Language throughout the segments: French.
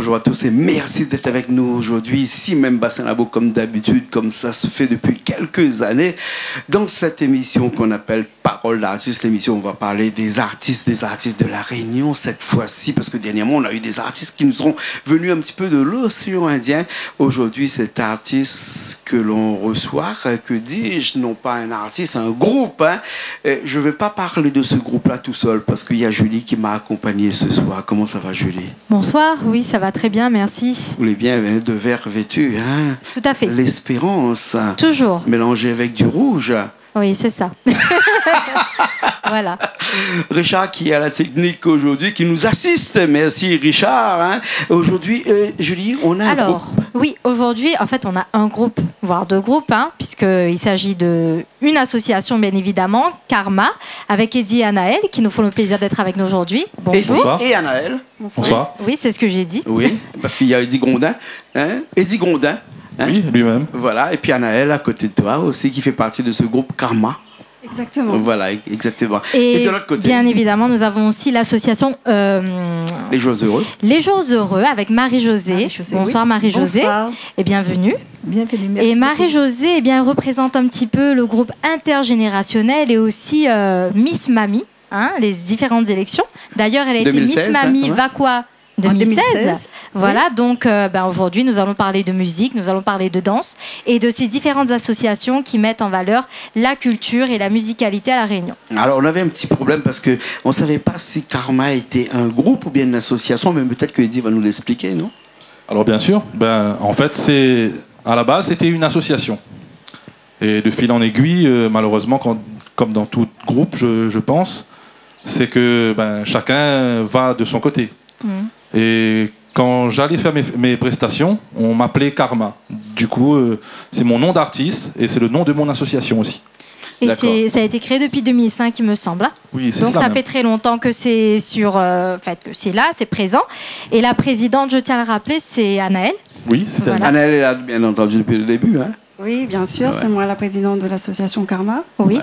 bonjour à tous et merci d'être avec nous aujourd'hui, ici même Bassin Labo comme d'habitude, comme ça se fait depuis quelques années, dans cette émission qu'on appelle Parole d'artistes, l'émission où on va parler des artistes de la Réunion cette fois-ci, parce que dernièrement on a eu des artistes qui nous sont venus un petit peu de l'océan Indien. Aujourd'hui cet artiste que l'on reçoit, que dis-je, non pas un artiste, un groupe, hein. Je ne vais pas parler de ce groupe-là tout seul, parce qu'il y a Julie qui m'a accompagné ce soir. Comment ça va Julie? Bonsoir, oui, ça va très bien, merci. Vous voulez bien de vert vêtu, hein? Tout à fait. L'espérance. Toujours. Mélangé avec du rouge. Oui, c'est ça. Voilà. Richard qui est à la technique aujourd'hui, qui nous assiste. Merci Richard. Hein. Aujourd'hui, Julie, on a un groupe. Oui, aujourd'hui, en fait, on a un groupe, voire deux groupes, hein, puisqu'il s'agit d'une association, bien évidemment, Karma, avec Eddie et Anaël, qui nous font le plaisir d'être avec nous aujourd'hui. Bonjour. Eddie et Anaël. Bonsoir. Oui, c'est ce que j'ai dit. Oui, parce qu'il y a Eddie Grondin. Hein. Eddie Grondin. Hein. Oui, lui-même. Voilà, et puis Anaël à côté de toi aussi, qui fait partie de ce groupe Karma. Exactement. Voilà, exactement. Et de l'autre côté, bien évidemment, nous avons aussi l'association Les Jours Heureux. Les Jours Heureux avec Marie-Josée. Bonsoir oui. Marie-Josée. Bonsoir. Et bienvenue. Bienvenue, merci. Et Marie-Josée, eh bien, représente un petit peu le groupe intergénérationnel et aussi Miss Mamie, hein, les différentes élections. D'ailleurs, elle a 2016, été Miss Mamie hein, ouais. Vakwa 2016. Voilà, oui. donc aujourd'hui, nous allons parler de musique, nous allons parler de danse et de ces différentes associations qui mettent en valeur la culture et la musicalité à La Réunion. Alors, on avait un petit problème parce qu'on ne savait pas si Karma était un groupe ou bien une association, mais peut-être que Eddie va nous l'expliquer, non? Alors bien sûr, en fait, à la base, c'était une association. Et de fil en aiguille, malheureusement, comme dans tout groupe, je pense, c'est que chacun va de son côté. Et quand j'allais faire mes prestations, on m'appelait Karma. Du coup, c'est mon nom d'artiste et c'est le nom de mon association aussi. Et ça a été créé depuis 2005, il me semble. Oui, c'est donc ça ça même. fait très longtemps que c'est que c'est là, c'est présent. Et la présidente, je tiens à le rappeler, c'est Anaël. Oui, c'est Voilà. elle. Anaël est là, bien entendu, depuis le début. Hein. Oui, bien sûr, Ouais. c'est moi la présidente de l'association Karma. Oui.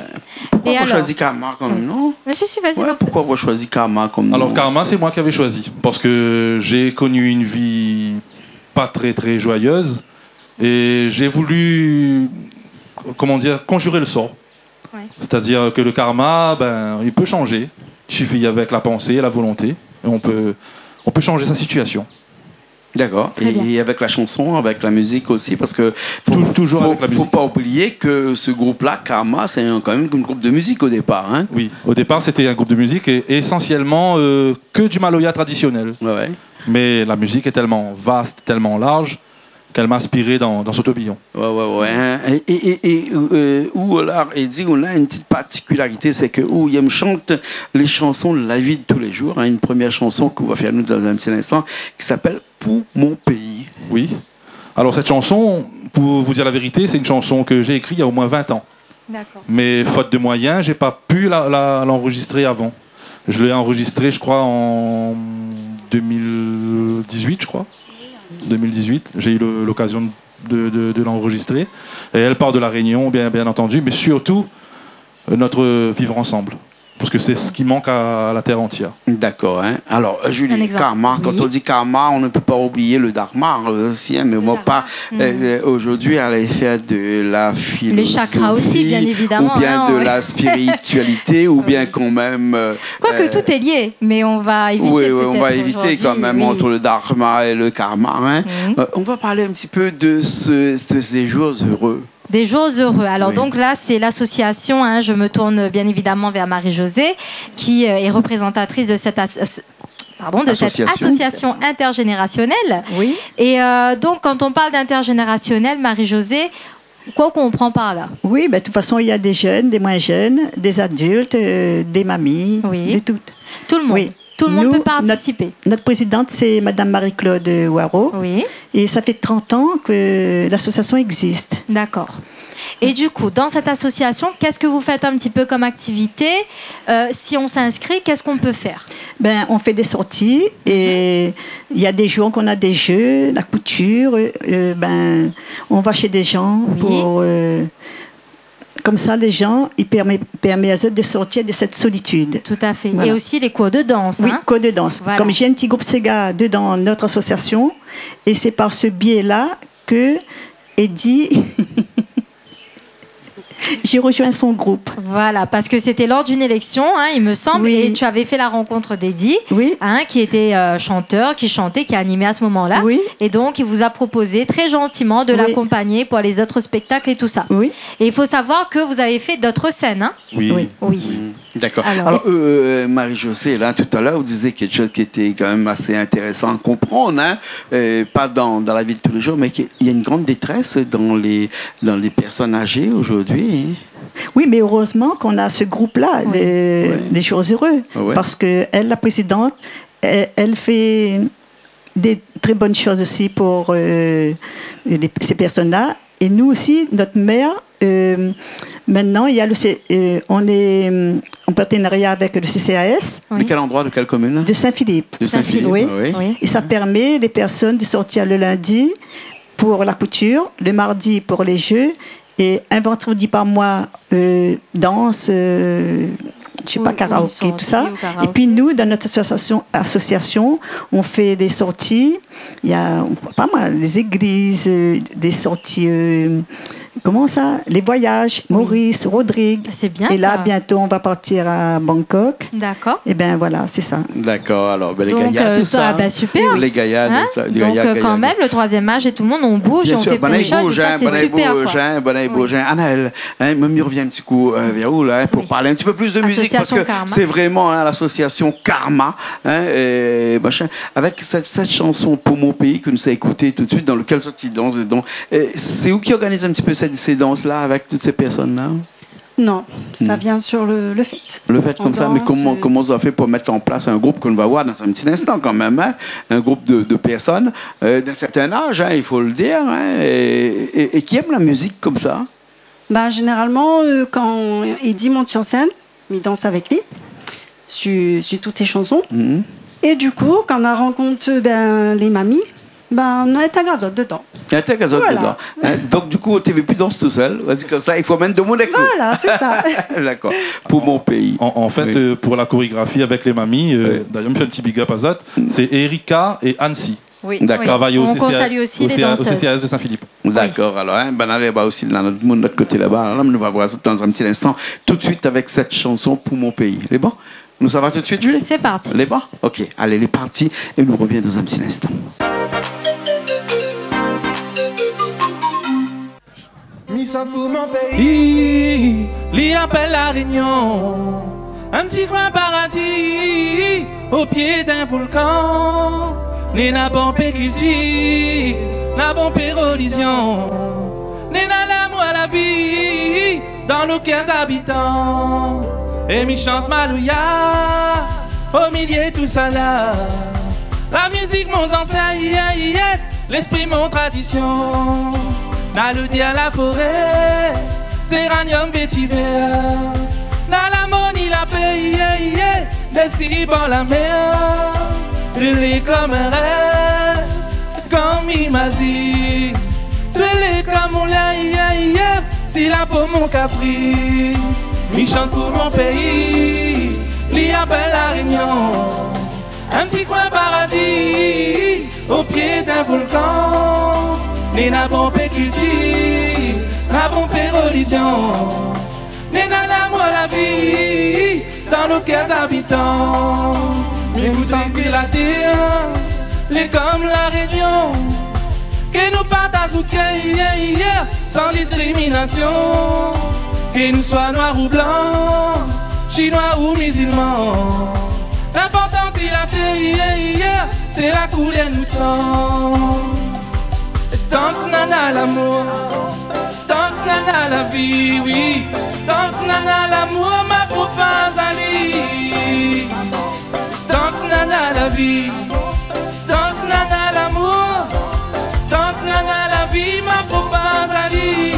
Pourquoi Et on alors choisit Karma quand même, non? Mais si, vas-y. Ouais, Marcel. pourquoi on choisit Karma comme Alors nom? Karma, c'est moi qui avais choisi parce que j'ai connu une vie pas très très joyeuse et j'ai voulu, comment dire, conjurer le sort. Ouais. C'est-à-dire que le karma, il peut changer. Il suffit avec la pensée, la volonté, et on peut changer sa situation. D'accord. Très bien. Et avec la chanson, avec la musique aussi, parce que Toujours avec la faut musique. pas oublier que ce groupe-là, Karma, c'est quand même un groupe de musique au départ. Hein. Oui, au départ c'était un groupe de musique et essentiellement que du maloya traditionnel. Ouais. Mais la musique est tellement vaste, tellement large qu'elle m'a inspiré dans ce tourbillon. Ouais. Hein. Où alors, Eddie, on a une petite particularité, c'est que où il me chante les chansons de la vie de tous les jours. Hein, une première chanson qu'on va faire nous dans un petit instant, qui s'appelle Pour mon pays. Oui. Alors cette chanson, pour vous dire la vérité, c'est une chanson que j'ai écrite il y a au moins 20 ans. D'accord. Mais faute de moyens, j'ai pas pu l'enregistrer avant. Je l'ai enregistrée, je crois, en 2018, je crois. 2018, j'ai eu l'occasion de l'enregistrer. Et elle part de La Réunion, bien entendu, mais surtout notre vivre ensemble. Parce que c'est ce qui manque à la terre entière. D'accord. Hein. Alors, Un Julie, exemple. Karma, quand Oui. on dit Karma, on ne peut pas oublier le Dharma aussi, hein, mais moi pas. Aujourd'hui, elle est faire de la philosophie. Les chakras aussi, bien évidemment, Ou bien hein, de oui. la spiritualité, ou bien quand même. Quoique tout est lié, mais on va éviter Oui, peut-être on va éviter quand même oui. entre le Dharma et le Karma. Hein. On va parler un petit peu de ces jours heureux. Des jours heureux. Alors Oui. donc là, c'est l'association, hein, je me tourne bien évidemment vers Marie-Josée, qui est représentatrice de cette association intergénérationnelle. Oui. Et donc, quand on parle d'intergénérationnel, Marie-Josée, quoi qu'on comprend par là? Oui, de toute façon, il y a des jeunes, des moins jeunes, des adultes, des mamies, Oui. de tout. Tout le monde. Oui. Tout le monde Nous, peut participer. Notre présidente, c'est Madame Marie-Claude Waro. Oui, Et ça fait 30 ans que l'association existe. d'accord. Et du coup, dans cette association, qu'est-ce que vous faites un petit peu comme activité? Si on s'inscrit, qu'est-ce qu'on peut faire? On fait des sorties et il y a des jours qu'on a des jeux, la couture. On va chez des gens Oui. pour comme ça, les gens, il permet à eux de sortir de cette solitude. Tout à fait. Voilà. Et aussi les cours de danse. Oui, hein. cours de danse. Voilà. Comme j'ai un petit groupe Sega dans notre association, et c'est par ce biais-là que Eddie, j'ai rejoint son groupe. Voilà, parce que c'était lors d'une élection, hein, il me semble, Oui. et tu avais fait la rencontre d'Eddie, Oui. hein, qui était chanteur, qui chantait, qui animait à ce moment-là. Oui. Et donc, il vous a proposé très gentiment de Oui. l'accompagner pour les autres spectacles et tout ça. Oui. Et il faut savoir que vous avez fait d'autres scènes. Hein. Oui. Oui. Oui. D'accord. Alors- Alors, Marie-Josée, là, tout à l'heure, vous disiez quelque chose qui était quand même assez intéressant à comprendre, hein, pas dans la vie de tous les jours, mais qu'il y a une grande détresse dans les personnes âgées aujourd'hui. Hein. Oui, mais heureusement qu'on a ce groupe-là, Oui. les jours heureux, Ouais. parce que elle, la présidente, elle fait des très bonnes choses aussi pour ces personnes-là. Et nous aussi, notre maire, maintenant, il y a on est en partenariat avec le CCAS Oui. De quel endroit, de quelle commune? de Saint-Philippe. De Saint-Philippe, oui. oui. Oui. Et ça permet les personnes de sortir le lundi pour la couture, le mardi pour les jeux, et un vendredi par mois, danse, je sais pas, Ou karaoké, une tout ça. sortie ou karaoké. Et puis nous, dans notre association, on fait des sorties. Il y a pas mal, les églises, des sorties, comment ça? Les voyages, Maurice, Rodrigue. C'est bien Et là, ça. bientôt, on va partir à Bangkok. D'accord. Et bien voilà, c'est ça. D'accord. Alors, ben, les Donc, gaillards, tout ça. bah, super. Les gaillards, Hein les donc, gaillards, quand même, le troisième âge et tout le monde, on bouge, bien on sûr, fait plein de choses. Et ça, c'est super. quoi. Oui. Anaël, hein, même il revient un petit coup vers vous là, pour Oui. parler un petit peu plus de musique, parce Association que Karma. c'est vraiment hein, l'association Karma, hein, et, machin, avec cette chanson Pour mon pays que nous avons écoutée tout de suite, dans lequel sorti danse dedans. C'est vous qui organisez un petit peu ces danses-là avec toutes ces personnes-là? Non, ça vient sur le fait. Le fait On comme ça, mais danse, comment vous avez fait pour mettre en place un groupe qu'on va voir dans un petit instant quand même, hein, un groupe de personnes d'un certain âge, hein, il faut le dire, hein, et qui aiment la musique comme ça? Bah, généralement, quand Eddie monte sur scène, il danse avec lui sur toutes ses chansons. Mhm. Et du coup, quand on rencontre les mamies, on est à Gazote dedans. Il y a un tel gazon Voilà. dedans. Hein, donc du coup, tu ne plus danse tout seul, vas-y comme ça, il faut même de mon écho. Voilà, c'est ça. D'accord, pour mon pays. En fait, Oui. pour la chorégraphie avec les mamies, Oui. d'ailleurs, je me fais un petit big up à Zat, c'est Erika et Annecy. Oui. D'accord. Oui. Travaillent au On CCAS, salue aussi au les CCAS danseuses. de Saint-Philippe. D'accord, alors, hein, ben, allez, bah, aussi dans notre monde, de notre côté là-bas. Alors, là, on va voir ça dans un petit instant, tout de suite avec cette chanson Pour mon pays. Les bons? Nous, ça va tout de suite, Julie? C'est parti. Les bons? Ok, allez, les partis, et nous reviens dans un petit instant. Missa pour mon pays, l'y appelle la Réunion. Un petit coin paradis, au pied d'un volcan. Né n'a bon péculti, n'a bon pérolision. Né n'a l'amour à la vie, dans nos 15 habitants. Et mi chante Malouya, au milieu tout ça là. La musique, mon ancien, l'esprit, mon tradition. Dans le dia la forêt, Séranium vétiver. Dans la monnaie, la paix, des cibans la mer. Brûlé comme un rêve, comme Imazi. Brûlé comme on l'a, si la peau mon capri. Mi chante pour mon pays, l'y appelle la Réunion. Un petit coin paradis, au pied d'un volcan. Né n'a bon péculti, n'a bon pérolision. Né n'a l'amour à la vie, dans nos 15 habitants. Mais vous sentez la terre, les comme la Réunion. Que nous partageons sans discrimination. Que nous soient noirs ou blancs, chinois ou musulmans. L'important c'est la terre, c'est la couleur nous sang. Tant que nana l'amour, tant que nana la vie, oui. Tant que nana l'amour, ma province Ali. Tant que nana la vie, tant que nana l'amour, tant que nana la vie, ma province Ali.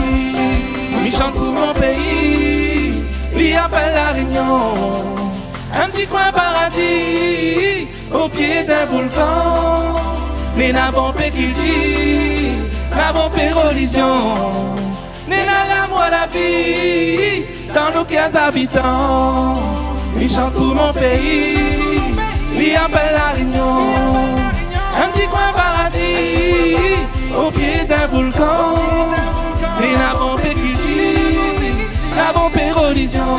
Mi chante pour mon pays, lui appelle la Réunion. Un petit coin paradis, au pied d'un volcan. Mais n'a bon péculti, n'a bon pérolision. n'est l'amour la vie dans nos cœurs habitants. Il chante pour mon pays, il appelle la Réunion. Un petit coin paradis, au pied d'un volcan. Et la bombe culture, la bombe religion.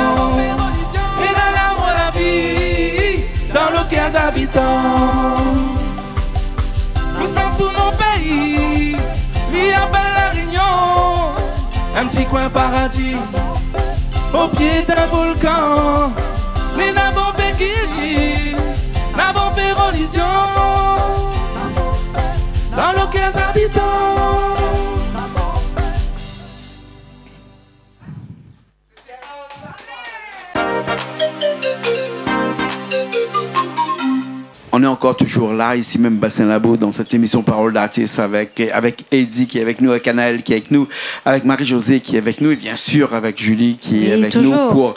Et l'amour la vie dans nos cœurs habitants. Il chante pour mon pays, il appelle la Réunion. Un petit coin paradis, au pied d'un volcan. Mais n'avons pas culture, n'avons pas religion. Dans nos cœurs habitants. On est encore toujours là, ici même Bassin Labo, dans cette émission Parole d'artiste avec Eddie qui est avec nous, avec Anaël qui est avec nous, avec Marie-Josée qui est avec nous et bien sûr avec Julie qui est avec toujours. nous pour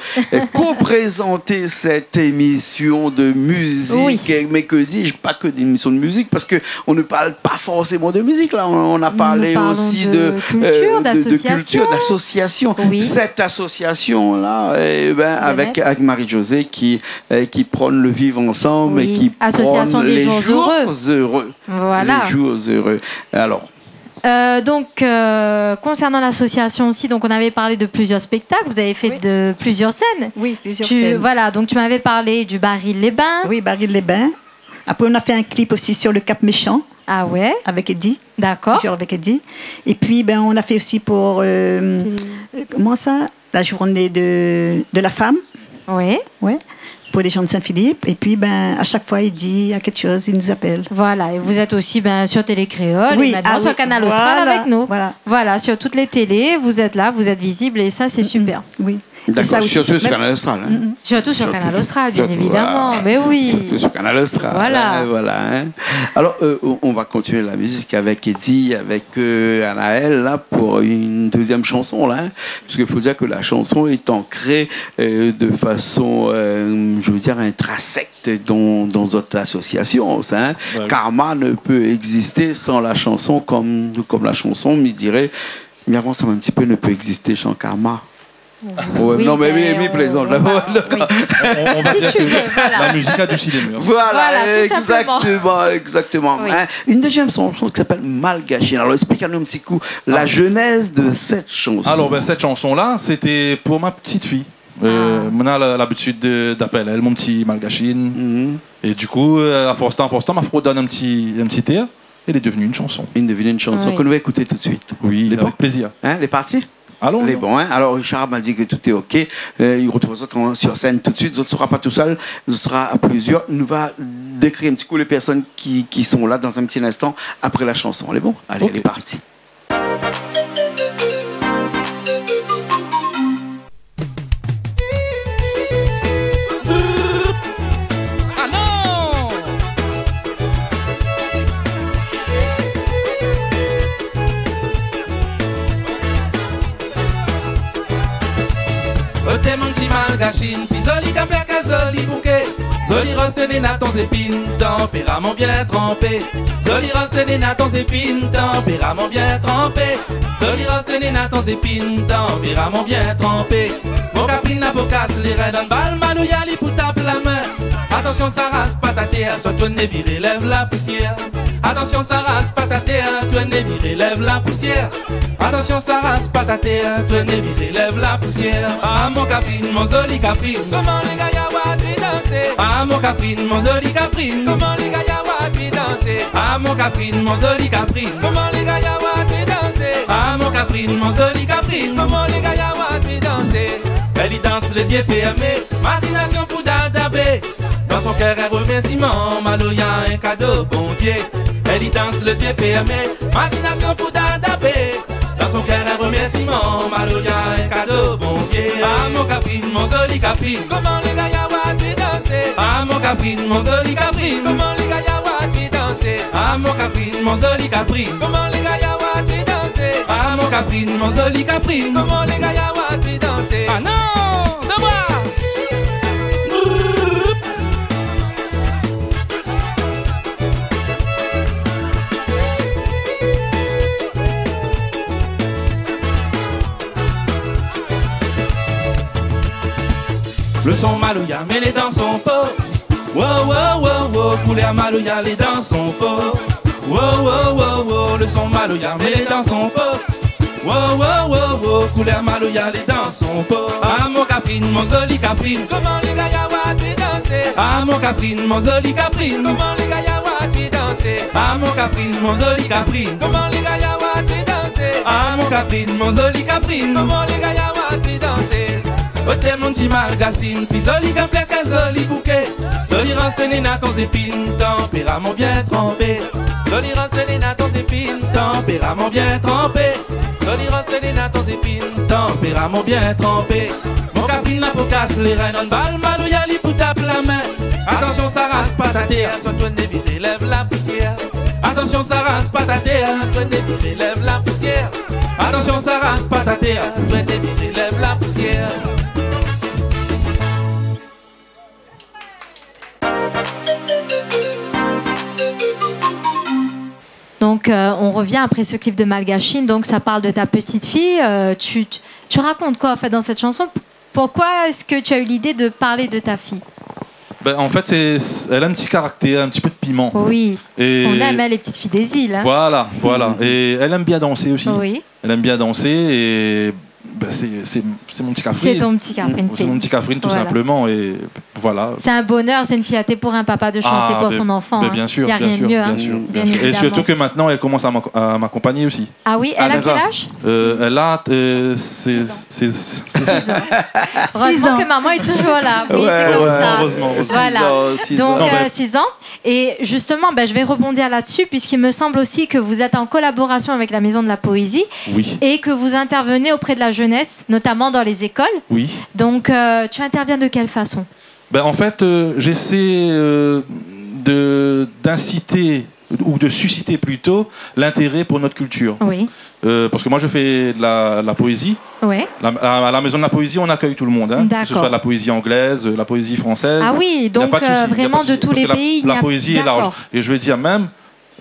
co-présenter cette émission de musique. Oui. Mais que dis-je, pas que d'émission de musique parce qu'on ne parle pas forcément de musique. Là, on a parlé aussi de culture, d'association. d'association. Oui. Cette association-là, avec Marie-Josée qui prône le vivre ensemble et qui Association des les jours heureux. Voilà. Les jours heureux. Alors. Concernant l'association aussi, donc on avait parlé de plusieurs spectacles. Vous avez fait de plusieurs scènes. Oui, plusieurs scènes. Voilà, donc tu m'avais parlé du Baril-les-Bains. Oui, Baril-les-Bains. Après, on a fait un clip aussi sur le Cap Méchant. Ah ouais. Avec Eddie. D'accord. Toujours avec Eddie. Et puis, on a fait aussi pour comment ça, la journée de la femme. Oui. Ouais. Pour les gens de Saint-Philippe. Et puis, à chaque fois, il dit à quelque chose, il nous appelle. Voilà, et vous êtes aussi sur Télé Créole et maintenant sur Canal Austral avec nous. Voilà, sur toutes les télés, vous êtes là, vous êtes visible et ça, c'est super. Oui. D'accord, surtout sur Canal Austral. Hein. Surtout sur Canal Austral, bien évidemment. Voilà. Mais oui. Surtout sur Canal Austral. Voilà. Voilà hein. Alors, on va continuer la musique avec Eddie, avec Anaël, là, pour une deuxième chanson, là. Hein, parce qu'il faut dire que la chanson est ancrée de façon, je veux dire, intrinsèque dans votre association. Hein. Ouais. Karma ne peut exister sans la chanson, comme la chanson me dirait, mais avant ça un petit peu ne peut exister sans Karma. Ouais, oui, non mais oui, plaisante. On va dire que la musique a du cinéma. Voilà, exactement. Oui. Hein, une deuxième chanson qui s'appelle Malgachine. Alors expliquez-nous un petit coup la genèse de cette chanson. Alors cette chanson-là, c'était pour ma petite fille. On a l'habitude d'appeler elle mon petit Malgachine. Et du coup, à force temps, m'a fredonné un petit air. Elle est devenue une chanson. Elle est devenue une chanson qu'on va écouter tout de suite. Oui, avec plaisir. Hein, les parties. Allons. Les bons, hein. Alors Richard m'a dit que tout est OK. Il retrouve les autres sur scène tout de suite. Il ne sera pas tout seul, il sera à plusieurs. Il nous va décrire un petit coup les personnes qui sont là dans un petit instant après la chanson. Les bons. Allez, elle est partie. T'es mon petit Malgachine, puis Zoli qu'à faire qu'à Zoli bouquet. Zoli roste des natons épines, tempérament bien trempé. Zoli roste des natons épines, tempérament bien trempé. Zoli roste des natons épines, tempérament bien trempé. Mon caprine la bocasse, les raids en balle, manouya les pour tape la main. Attention ça rase pas ta terre, soit toi ne viré lève la poussière. Attention ça rase pas ta terre, toi ne viré lève la poussière. Attention ça rase pas ta terre, toi ne viré lève la poussière. Ah mon caprine, mon Zoli caprine, comment les gars y'a de danser. Ah mon caprine, mon Zoli caprine, comment les gars y'a de danser. Ah mon caprine, mon Zoli caprine, comment les gars y'a de danser. Ah mon caprine, mon Zoli caprine, comment les gars y'a de danser. Elle y danse les yeux fermés, machination pour d'adabé. Dans son cœur un remerciement, Maloya un cadeau bon Dieu. Elle y danse les yeux fermés, machination pour d'adabé. Dans son cœur un remerciement, Maloya un cadeau bon Dieu. Ah mon caprine, mon Zoli caprine, comment les gars y'a de danser. Ah mon caprine, mon Zoli caprine, comment les gars y'a de danser. Ah mon caprine, mon Zoli caprine, comment les gars y'a de danser. Ah mon caprine, mon Zoli caprine, comment les gars y'a de danser. Ah non, de moi. son maloya, mais les dents sont faux. Wow, wow, wow, wow, couleur maloya, les dents sont faux. Wow, wow, wow, wow, le son maloya, mais les dents sont faux. Wow, wow, wow, wow, couleur maloya, les dents sont faux. Ah mon caprine, mon joli caprine, comment les gars yawa tu danser? Ah mon caprine, mon joli caprine, comment les gars yawa tu danser? Ah mon caprine, mon joli caprine, comment les gars yawa tu danser? Ah mon caprine, mon joli caprine, comment les gars yawa tu danser? Ote mon petit magazine, puis joli comme fleur, joli bouquet. Joli reste na ton épine, tempérament bien trempé. Joli reste na ton épine, tempérament bien trempé. Joli reste na ton épine, tempérament bien trempé. Mon caprine a pour casse les reins, on balle malouya li pour tape la main. Attention ça rase pas ta terre, soit toi ne lève la poussière. Attention ça rase pas ta terre, toi ne lève la poussière. Attention ça rase pas ta terre, toi ne lève la poussière. Donc, on revient après ce clip de Malgachine. Donc, ça parle de ta petite fille. Tu racontes quoi en fait dans cette chanson? Pourquoi est-ce que tu as eu l'idée de parler de ta fille? Ben, en fait, elle a un petit caractère, un petit peu de piment. Oui. Et on aime les petites filles des îles. Hein. Voilà, voilà. Et elle aime bien danser aussi. Oui. Elle aime bien danser et ben, c'est mon petit Catherine. C'est ton petit Catherine. C'est mon petit Catherine tout simplement et voilà. C'est un bonheur, c'est une fierté pour un papa de chanter pour son enfant. Ben, bien sûr, il n'y a rien de mieux. Hein. Bien sûr. Et surtout que maintenant elle commence à m'accompagner aussi. Ah oui, elle a quel âge? Elle a 6 ans. Heureusement que maman est toujours là. Oui, c'est comme ça. Heureusement. Voilà. Donc 6 ans. Et justement, ben, je vais rebondir là-dessus puisqu'il me semble aussi que vous êtes en collaboration avec la Maison de la Poésie. Oui. Et que vous intervenez auprès de la jeunesse, notamment dans les écoles. Oui. Donc, tu interviens de quelle façon? Ben, en fait, j'essaie d'inciter ou de susciter plutôt l'intérêt pour notre culture. Oui. Parce que moi, je fais de la poésie. Oui. À la Maison de la Poésie, on accueille tout le monde. Hein, que ce soit de la poésie anglaise, la poésie française. Ah oui, donc vraiment de tous les pays. La poésie est large. Et je vais dire même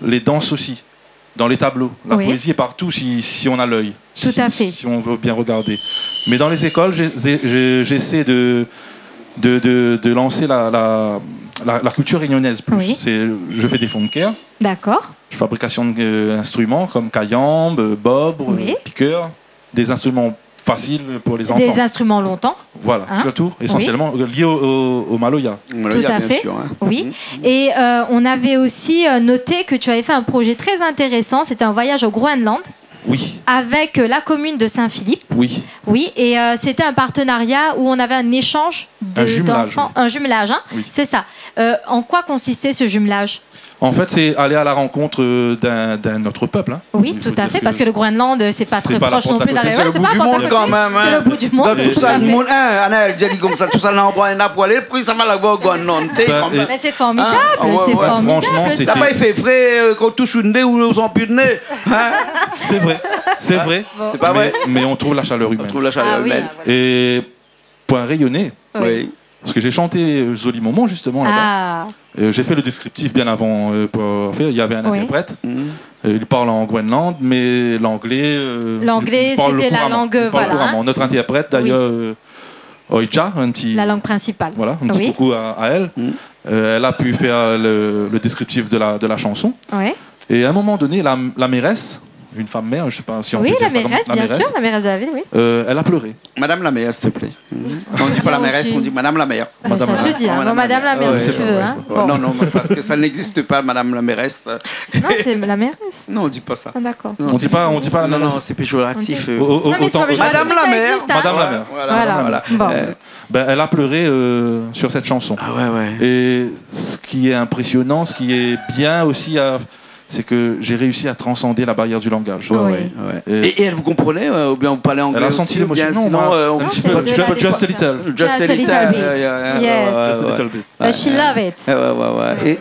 les danses aussi. Dans les tableaux. La poésie est partout si on a l'œil. Tout à fait. Si on veut bien regarder. Mais dans les écoles, j'essaie de lancer la culture réunionnaise plus. Oui. Je fais des fonds de care. D'accord. Fabrication d'instruments comme cayambe, bobre, piqueur. Des instruments faciles pour les enfants. Des instruments longtemps. Voilà, surtout, essentiellement liés au maloya. Tout à fait. Sûr, hein. Oui. Et on avait aussi noté que tu avais fait un projet très intéressant. C'était un voyage au Groenland. Oui. Avec la commune de Saint-Philippe. Oui. Oui, et c'était un partenariat où on avait un échange d'enfants. Un jumelage, hein. Oui. C'est ça. En quoi consistait ce jumelage? En fait, c'est aller à la rencontre d'un autre peuple. Hein. Oui, tout à fait, parce que le Groenland, c'est pas très proche non plus d'arriver. C'est le bout du monde quand même. C'est le bout du monde. Tout ça, le monde, Anaël dit comme ça, tout ça, là, on prend un appoilé, puis ça va là-bas au Groenland. Mais c'est formidable, c'est formidable. Franchement, c'est. Ça va, il fait frais quand on touche une nez ou on s'en plus de nez. C'est vrai, c'est vrai. C'est pas vrai. Mais on trouve la chaleur humaine. On trouve la chaleur humaine. Et pour un rayonner. Oui. Parce que j'ai chanté Joli Moment justement là-bas. J'ai fait le descriptif bien avant pour faire. Il y avait un interprète. Il parle en Groenland, mais l'anglais. L'anglais, c'était la langue. Voilà. Notre interprète d'ailleurs, Oicha, un petit. La langue principale. Voilà, un petit coucou à elle. Elle a pu faire le descriptif de la chanson. Oui. Et à un moment donné, la mairesse. Une femme mère, je ne sais pas si on peut dire ça. Oui, la mairesse, bien sûr, la mairesse de la ville, oui. Elle a pleuré. Madame la mairesse, s'il te plaît. On ne dit pas la mairesse, on dit Madame la maire. Madame la maire. Madame la maire, si tu veux. Hein. Non, parce que ça n'existe pas, Madame la mairesse. Non, c'est la mairesse. Non, on ne dit pas ça. Ah, d'accord. On dit pas la non, c'est péjoratif. Madame la maire. Madame la maire. Voilà. Ben, elle a pleuré sur cette chanson. Ah ouais. Et ce qui est impressionnant, ce qui est bien aussi c'est que j'ai réussi à transcender la barrière du langage. Et elle vous comprenait ou bien vous parlez anglais? Elle a senti l'émotion. Sinon, un petit peu. Just a little. Just a little bit. Yes. Just a little bit. But she loved it.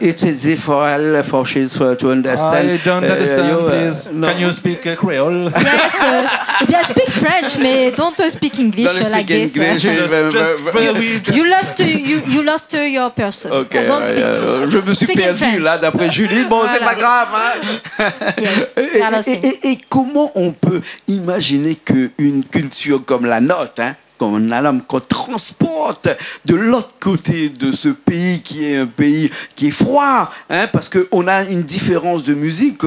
It's easy for her, for she to understand. I don't understand, please. Can you speak Creole? Yes. Bien speak French, mais don't speak English like this. You lost your person. Okay. Don't speak. Je me suis perdu là, d'après Julie. Bon, c'est pas grave. Yes. Et comment on peut imaginer qu'une culture comme la nôtre, qu'on transporte de l'autre côté de ce pays qui est un pays qui est froid, hein, parce qu'on a une différence de musique.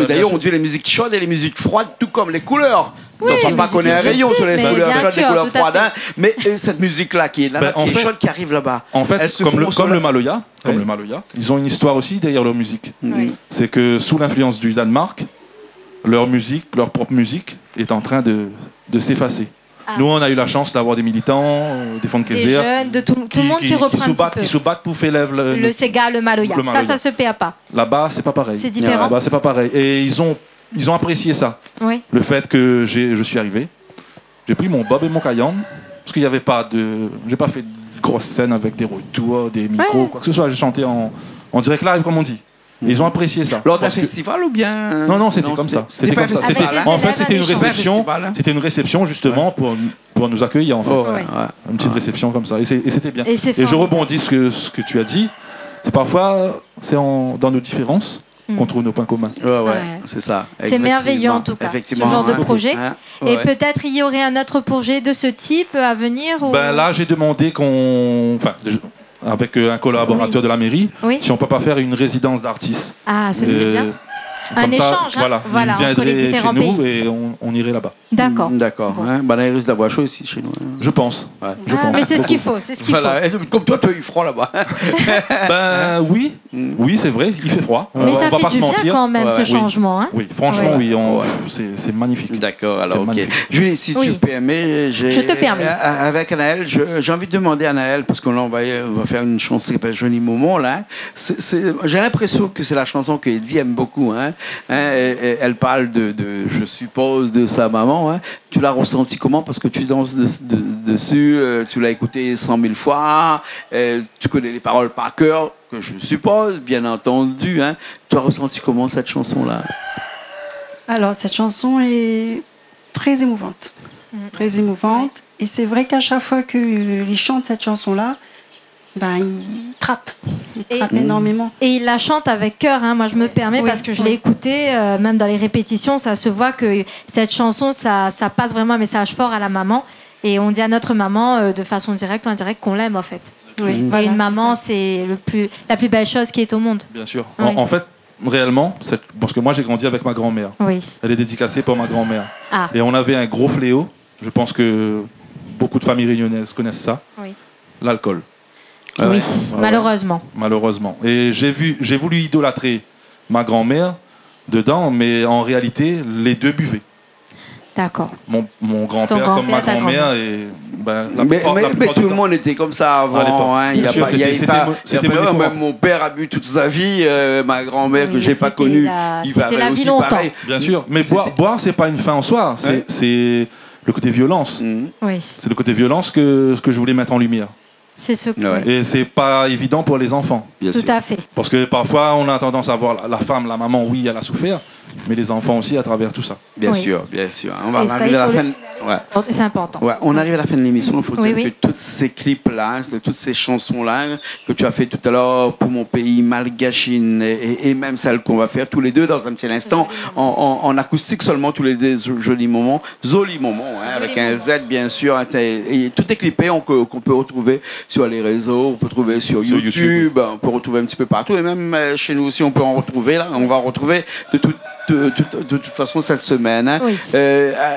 D'ailleurs, on dit les musiques chaudes et les musiques froides, tout comme les couleurs. Oui, Donc, papa connaît un rayon sur les couleurs bien chaudes, les sûr, couleurs tout à froides. fait. Hein, mais cette musique-là qui est là, En qui est fait- chaude, qui arrive là-bas. En fait, elle se comme fond sur le Maloya, ils ont une histoire aussi derrière leur musique. Oui. C'est que sous l'influence du Danemark, leur musique, leur propre musique, est en train de s'effacer. Ah. Nous, on a eu la chance d'avoir des militants, des Des Funkeiser, jeunes, de tout le monde qui reprend un petit peu. qui se battent pour faire Le Sega, le Maloya. le Maloya. Ça se paie pas. Là-bas, c'est pas pareil. C'est différent. Là-bas, c'est pas pareil. Et ils ont apprécié ça. Oui. Le fait que je suis arrivé. J'ai pris mon bob et mon cayenne, parce qu'il n'y avait pas de... J'ai pas fait de grosses scènes avec des retours, des micros, Ouais. quoi que ce soit. J'ai chanté en direct live, comme on dit. Et ils ont apprécié ça. Lors d'un Parce que- festival ou bien... Non, c'était comme ça. C'était pas un comme ça. festival. Avec hein des En fait, élèves, c'était un une échange. réception. Festival, hein. C'était une réception justement pour nous accueillir en fait. Oh, ouais, Ouais. ouais. Une petite réception comme ça. Et c'était bien. Et c'est Et je formidable. rebondis ce que tu as dit. C'est parfois dans nos différences qu'on trouve nos points communs. Ouais, Ouais. c'est ça. C'est merveilleux, en tout cas, Effectivement, ce genre de hein. projet. Hein, Et ouais. peut-être il y aurait un autre projet de ce type à venir ou... Ben là, j'ai demandé avec un collaborateur de la mairie, Oui. si on peut pas faire une résidence d'artistes. Ah, ce serait bien. Un Comme ça, échange, hein, voilà, ils entre les viendraient différents chez nous pays. et on irait là-bas. D'accord. D'accord. Bon. Hein. Ben, là, il risque d'avoir chaud ici chez nous. hein. Je pense. Ouais. Je Ah, pense. mais c'est ce qu'il faut, c'est ce qu'il Voilà. Et comme toi, tu as eu froid là-bas. Ben oui, oui, c'est vrai, il fait froid. faut. Mais ça on va fait pas du se bien mentir. quand même, Ouais, ce oui. changement. Hein. Oui, franchement, Ouais. oui, Ouais. c'est magnifique. D'accord, C'est alors ok. magnifique. Julie, si Oui. tu permets, Je te permets. Avec Anaël, j'ai envie de demander à Anaël, parce qu'on va faire une chanson qui s'appelle Joli Moment, là. J'ai l'impression que c'est la chanson que Eddie aime beaucoup. Hein. Elle parle je suppose, de sa maman. Hein. Tu l'as ressenti comment? Parce que tu danses dessus, tu l'as écouté 100 000 fois, tu connais les paroles par cœur, que je suppose, bien entendu. Hein. Tu as ressenti comment cette chanson-là? Alors, cette chanson est très émouvante. Très émouvante. Et c'est vrai qu'à chaque fois qu'il chante cette chanson-là, ben, il trappe. Il trappe énormément. Et il la chante avec cœur, hein. Moi je me permets Oui, parce que je oui. l'ai écoutée, même dans les répétitions, ça se voit que cette chanson, ça passe vraiment un message fort à la maman. Et on dit à notre maman, de façon directe ou indirecte, qu'on l'aime en fait. Oui, Et voilà, une c'est maman, ça. c'est la plus belle chose qui est au monde. Bien sûr. Oui. En fait, réellement, parce que moi j'ai grandi avec ma grand-mère. Oui. Elle est dédicacée par ma grand-mère. Ah, Et on avait un gros fléau. Je pense que beaucoup de familles réunionnaises connaissent ça. oui. L'alcool, Oui, ouais. malheureusement. malheureusement. Et j'ai voulu idolâtrer ma grand-mère dedans, mais en réalité, les deux buvaient. D'accord. Mon Ton grand-père comme ma grand-père, ta grand-mère. Et, ben, la Mais plupart tout du le temps. monde était comme ça À avant. l'époque. Hein. Il y a Bien sûr, pas- il y avait c'était- pas- c'était il y a pas- monnaie même courante. mon père a bu toute sa vie. Ma grand-mère que Oui, j'ai pas c'était connue, c'était avait la vie aussi longtemps. pareil. Bien sûr. Mais C'était- boire, c'est pas une fin en soi. Ouais. C'est le côté violence. Mhm. Oui, C'est le côté violence que je voulais mettre en lumière. c'est ce que... Ouais. Et c'est pas évident pour les enfants. Bien Tout sûr. à fait. Parce que parfois, on a tendance à voir la femme, la maman, oui, elle a souffert, mais les enfants aussi à travers tout ça. Bien Oui. sûr, bien sûr. On va Et ça, arriver il à la faut fin. le- Ouais. C'est important. Ouais, on arrive à la fin de l'émission. Il faut Oui, dire oui. que tous ces clips-là, toutes ces chansons-là que tu as fait tout à l'heure pour mon pays, Malgachine, et même celles qu'on va faire tous les deux dans un petit instant, en acoustique seulement, tous les deux, Joli Moment, Zoli Moment, hein, avec un Z bien sûr. Et tout est clippé, qu'on peut retrouver sur les réseaux, on peut trouver sur Sur YouTube, on peut retrouver un petit peu partout, et même chez nous aussi, on peut en retrouver. Là, on va en retrouver de toute façon cette semaine. Hein. Oui.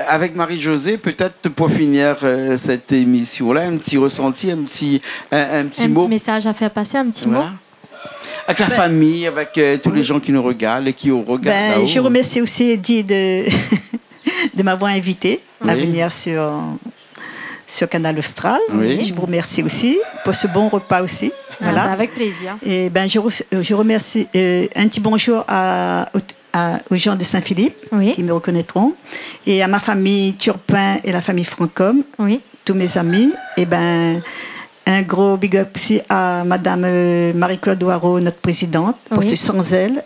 Avec Marie-Josée, peut-être pour finir cette émission-là, un petit ressenti, un petit Un mot. petit message à faire passer, un petit Voilà. mot. Avec la famille, avec tous les gens qui nous regardent et qui regardent Ben, là-haut. je remercie aussi Eddie de, de m'avoir invité à Oui. venir sur Canal Austral. Oui. Je vous remercie aussi pour ce bon repas aussi. Ah, Voilà. bah, avec plaisir. Et ben, je remercie un petit bonjour aux gens de Saint-Philippe Oui, qui me reconnaîtront et à ma famille Turpin et la famille Francom, oui. tous mes amis. Et ben, Un gros big up aussi à Madame Marie-Claude Doireau, notre présidente, parce Oui. que sans elle,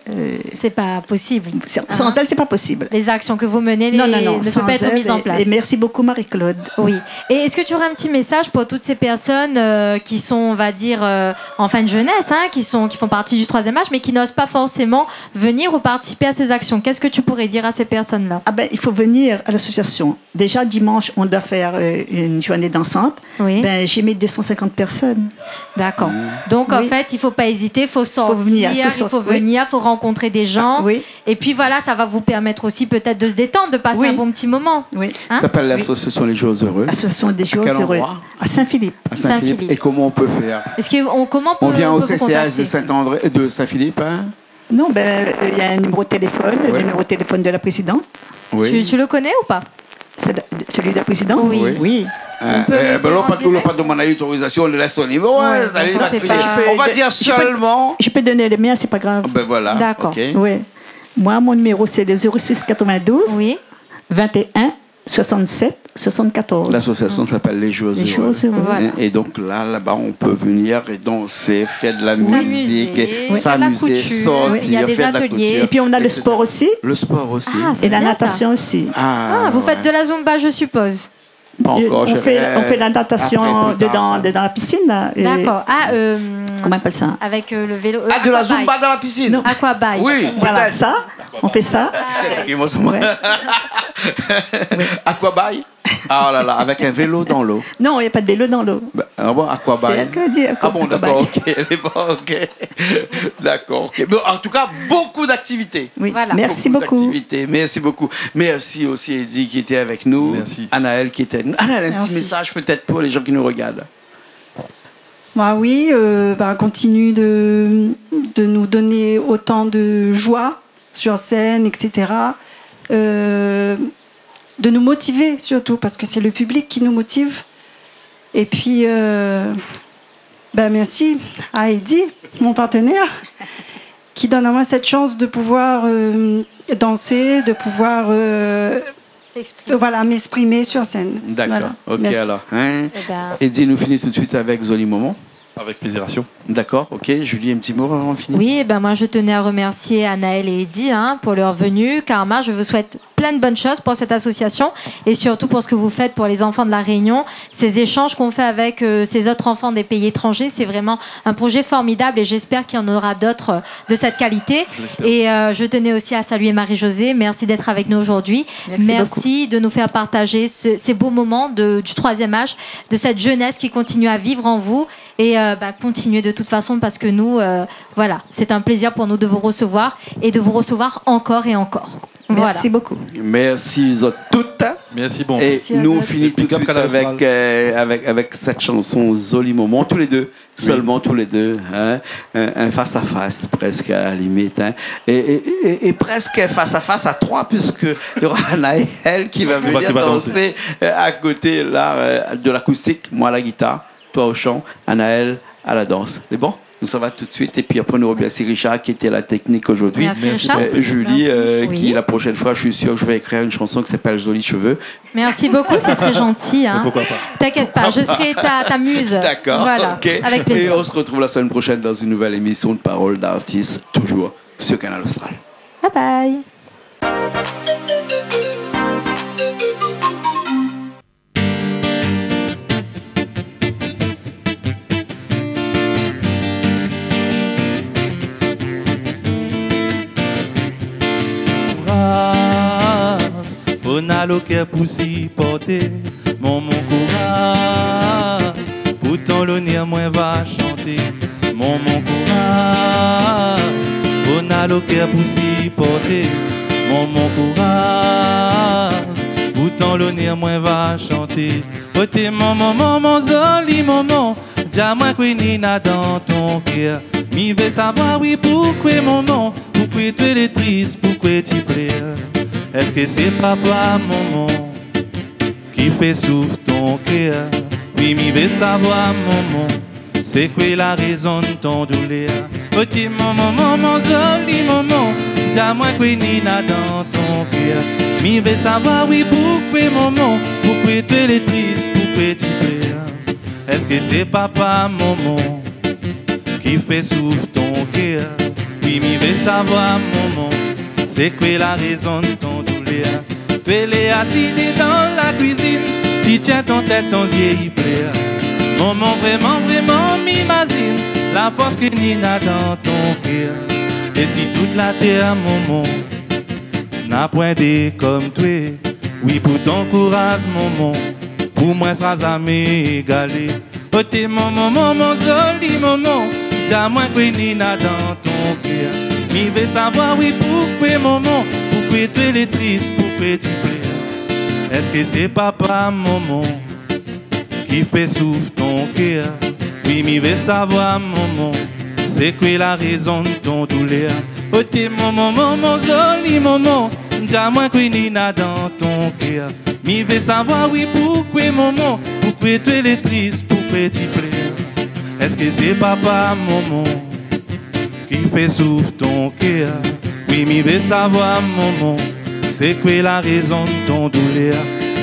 C'est pas possible. sans elle, c'est pas possible. Les actions que vous menez Non, ne sans peuvent pas être elle, mises en place. Et merci beaucoup Marie-Claude. Oui. Et est-ce que tu aurais un petit message pour toutes ces personnes qui sont, on va dire, en fin de jeunesse, hein, qui font partie du 3e âge, mais qui n'osent pas forcément venir ou participer à ces actions? Qu'est-ce que tu pourrais dire à ces personnes-là? Ah ben, il faut venir à l'association. Déjà, dimanche, on doit faire une journée dansante. Oui. Ben, j'ai mis 250 personnes. D'accord. Donc, en Oui. fait, il ne faut pas hésiter, il faut sortir, venir, il faut oui. venir, il faut rencontrer des gens. Oui, Et puis voilà, ça va vous permettre aussi peut-être de se détendre, de passer Oui. un bon petit moment. oui. Hein? Ça s'appelle l'association Les Jours Heureux. Association des jours quel heureux. endroit? À Saint-Philippe. À Saint-Philippe. Saint-Philippe. Et comment on peut faire? Comment On vient au peut vous CCH de contacter? Saint-André, de Saint-Philippe, hein? Non, ben, il y a un numéro de téléphone, Oui. le numéro de téléphone de la présidente. Tu le connais ou pas? C'est celui de la présidente? Oui. Oui. On peut le dire ben, en direct. pas demander l'autorisation, on le laisse au niveau. Ouais, hein, donc allez, on va sait crier. pas. On va dire Je peux- seulement. Je peux donner le mien, c'est pas grave. Ben voilà. D'accord. ok. Oui. Moi, mon numéro, c'est le 06 92 Oui. 21 67 74. L'association s'appelle Les Jours Les Heureux. choses heureuses. Voilà. Et donc là-bas, on peut venir et danser, faire de la S'amuser, musique, et faire de la s'amuser, couture, sortir, il y a des faire de la ateliers. couture, Et puis, on a le etc. sport aussi. Le sport aussi. Ah, c'est Et la bien, ça. natation aussi. Ah, vous faites de la zumba, je suppose. Pas encore, on fait la natation après, plus tard, dedans la piscine. Là. Et- D'accord. Ah, Comment on appelle ça? avec le vélo. Ah, de la aquabike. zumba dans la piscine. Non. Aquabike. Oui, Voilà, peut-être. ça. On fait ça. C'est qui, moi, c'est moi. Ouais. Aquabike. Ah là là, avec un vélo dans l'eau. Non, il n'y a pas de vélo dans l'eau. Ben, ah bon, C'est aquabike. elle qui dit. Ah bon, d'accord, ok, elle est bon, ok. D'accord, ok. Bon, en tout cas, beaucoup d'activités. Oui. Voilà. Merci beaucoup. d'activités. Merci beaucoup. Merci aussi Eddie qui était avec nous. Merci. Anaël qui était avec nous. Anaël, un petit Merci. message peut-être pour les gens qui nous regardent. Bah oui, continue de nous donner autant de joie sur scène, etc. De nous motiver surtout, parce que c'est le public qui nous motive. Et puis, merci à Eddie, mon partenaire, qui donne à moi cette chance de pouvoir danser, de pouvoir m'exprimer sur scène. D'accord, Voilà. ok Merci. alors. Hein? Eh ben, Eddie nous finit tout de suite avec Zoli Moment. Avec plaisiration. D'accord, ok. Julie, un petit mot avant de finir. oui, moi je tenais à remercier Anaël et Eddie pour leur venue. Karma, je vous souhaite plein de bonnes choses pour cette association et surtout pour ce que vous faites pour les enfants de la Réunion. Ces échanges qu'on fait avec ces autres enfants des pays étrangers, c'est vraiment un projet formidable et j'espère qu'il y en aura d'autres de cette qualité. Je l'espère. Et je tenais aussi à saluer Marie-Josée. Merci d'être avec nous aujourd'hui. Merci de nous faire partager ces beaux moments du 3e âge, de cette jeunesse qui continue à vivre en vous et continuez de toute façon parce que nous, c'est un plaisir pour nous de vous recevoir et de vous recevoir encore et encore. Merci beaucoup. Merci vous autres toutes. Merci, bon. Et Merci à nous, on vous. finit tout de Big up suite Canal avec cette chanson Zoli Moment, tous les deux, seulement tous les deux, hein, un face-à-face presque à la limite, hein, et presque face-à-face à trois, puisqu'il y aura Anaël qui va venir qui va danser à côté là, de l'acoustique, moi à la guitare, toi au chant, Anaël à la danse. C'est bon? Nous, ça va tout de suite. Et puis après, nous remercions Richard qui était à la technique aujourd'hui. Merci, Richard. Julie, Merci. qui Oui. la prochaine fois, je suis sûr que je vais écrire une chanson qui s'appelle Jolis Cheveux. Merci beaucoup, c'est très gentil. Pourquoi pas? T'inquiète pas, je serai ta muse. D'accord. Voilà, ok. avec Et plaisir. on se retrouve la semaine prochaine dans une nouvelle émission de Paroles d'artistes, toujours sur Canal Austral. Bye bye. On a le cœur pour s'y porter, mon courage. Pourtant l'honneur moins va chanter, mon courage. On a le cœur pour s'y porter, mon courage. Pourtant l'honneur moins va chanter. Côté mon joli moment, dis-moi que Nina dans ton cœur. Mi veut savoir oui pourquoi maman, pourquoi tu es triste, pourquoi tu pleures. Est-ce que c'est papa, maman, qui fait souffrir ton cœur? Oui, mi veut savoir, maman, c'est quoi la raison de ton douleur? Ok, maman, joli maman, dis-moi que Nina dans ton cœur. Mi veut savoir, oui, pourquoi, maman, pourquoi tu es triste, pourquoi tu pleures? Est-ce que c'est papa, maman, qui fait souffle ton cœur? Oui, mi veut savoir, maman, c'est quoi la raison de ton douleur? Tu es assis dans la cuisine, tu tiens ton tête, ton yeux y plaît. Maman, vraiment, vraiment, m'imagine la force que Nina dans ton cœur. Et si toute la terre, maman, n'a point de comme toi, oui, pour ton courage, maman, pour moi, sera jamais égalé. Oh, t'es maman, maman, jolie maman, dis-moi que Nina dans ton cœur. Mi veux savoir, oui, pourquoi, maman, pourquoi tu es triste, pourquoi tu pleures. Est-ce que c'est papa, maman, qui fait souffle ton cœur? Oui, mi veux savoir, maman, c'est quoi la raison de ton douleur? Oh, t'es maman, maman, jolie maman, dis-moi que Nina dans ton cœur. Mi veux savoir, oui, pourquoi, maman, pourquoi tu es triste, pourquoi tu pleures. Est-ce que c'est papa, maman, qui fait souffle ton cœur? Oui, mi veux savoir, maman, c'est quoi la raison de ton douleur?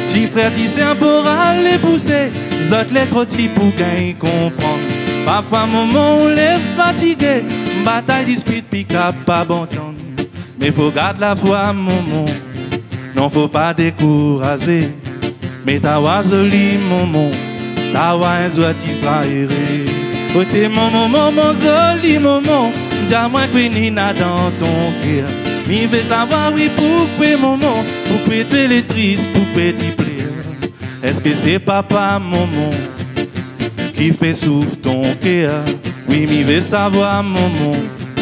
Si frère, tu sais un peu râler pousser, autres les trop petits pour qu'ils comprennent. Parfois, maman, on les fatigué, bataille, dispute, pick-up, pas bon temps. Mais faut garder la foi, maman, non faut pas décourager. Mais ta voix jolie, maman, ta voix un jour tu seras heureux. Oh, t'es maman, maman, jolie maman, dis-moi que Nina dans ton cœur. Mi veux savoir, oui, pourquoi, maman, pourquoi tu es triste, pourquoi tu pleures. Est-ce que c'est papa, maman, qui fait souffle ton cœur? Oui, mi veux savoir, maman,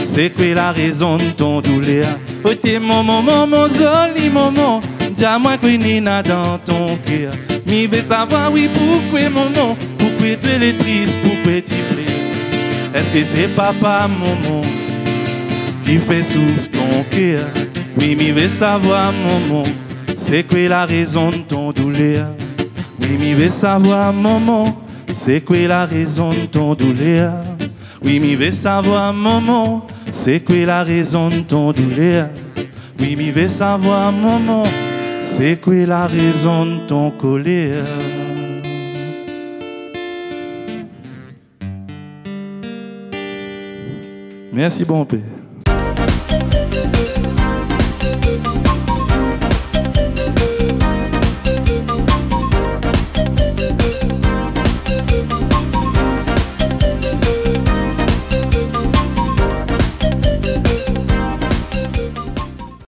c'est quoi la raison de ton douleur? Oh, t'es maman, maman, jolie maman, dis-moi que Nina dans ton cœur. Mi veux savoir, oui, pourquoi, maman, pourquoi tu es triste, pourquoi tu pleures. Est-ce que c'est papa, maman, qui fait souffle ton cœur? Oui, mi veux savoir, maman, c'est quoi la raison de ton douleur? Oui, mi veux savoir, maman, c'est quoi la raison de ton douleur? Oui, mi veux savoir, maman, c'est quoi la raison de ton douleur? Oui, mi veux savoir, maman, c'est quoi la raison de ton colère? Merci, bon père.